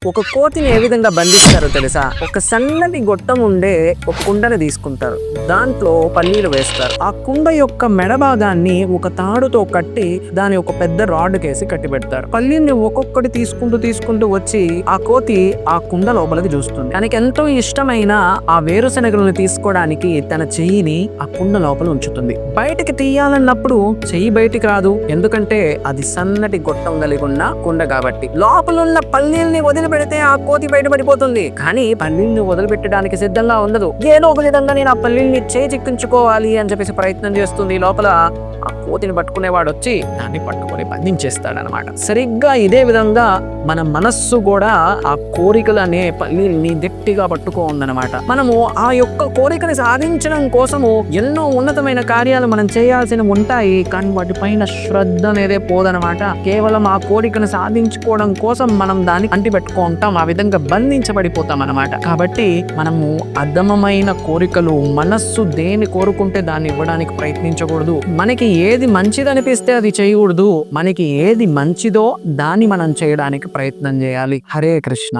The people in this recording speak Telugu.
ఒక కోతిని ఏ విధంగా బంధిస్తారో తెలుసా? ఒక సన్నటి గొట్టం ఉండే ఒక కుండని తీసుకుంటారు, దాంట్లో పల్లీలు వేస్తారు. ఆ కుండ యొక్క మెడ భాగాన్ని ఒక తాడుతో కట్టి దాని ఒక పెద్ద రాడ్ కేసి కట్టి పెడతారు. పల్లీల్ని ఒక్కొక్కటి తీసుకుంటూ వచ్చి ఆ కోతి ఆ కుండ లోపలికి చూస్తుంది. తనకి ఎంతో ఇష్టమైన ఆ వేరుశనగలను తీసుకోవడానికి తన చెయ్యిని ఆ కుండ లోపల ఉంచుతుంది. బయటకి తీయాలన్నప్పుడు చెయ్యి బయటికి రాదు, ఎందుకంటే అది సన్నటి గొట్టం కలిగి ఉన్న కుండ కాబట్టి. లోపల ఉన్న పల్లీల్ని వదిలిపెడితే ఆ కోతి బయటపడిపోతుంది, కానీ పల్లీల్ని వదిలిపెట్టడానికి సిద్ధంగా ఉండదు. ఏదో ఒక విధంగా నేను ఆ పల్లీల్ని చేజిక్కించుకోవాలి అని చెప్పేసి ప్రయత్నం చేస్తుంది. లోపల ఆ కోతిని పట్టుకునేవాడు వచ్చి దాన్ని పట్టుకొని బంధించేస్తాడనమాట. సరిగ్గా ఇదే విధంగా మన మనస్సు కూడా ఆ కోరికలు అనే పల్లీల్ని గట్టిగా పట్టుకో ఉందన్నమాట. మనము ఆ యొక్క కోరికని సాధించడం కోసము ఎన్నో ఉన్నతమైన కార్యాలు మనం చేయాల్సినవి ఉంటాయి, కానీ వాటిపైన శ్రద్ధ అనేదే పోదనమాట. కేవలం ఆ కోరికను సాధించుకోవడం కోసం మనం దాన్ని అంటిపెట్టుకో ఉంటాం, ఆ విధంగా బంధించబడిపోతాం అన్నమాట. కాబట్టి మనము అధమమైన కోరికలు, మనస్సు దేని కోరుకుంటే దాన్ని ఇవ్వడానికి ప్రయత్నించకూడదు. మనకి ఏది మంచిదనిపిస్తే అది చేయకూడదు, మనకి ఏది మంచిదో దాన్ని మనం చేయడానికి ప్రయత్నం చేయాలి. హరే కృష్ణ.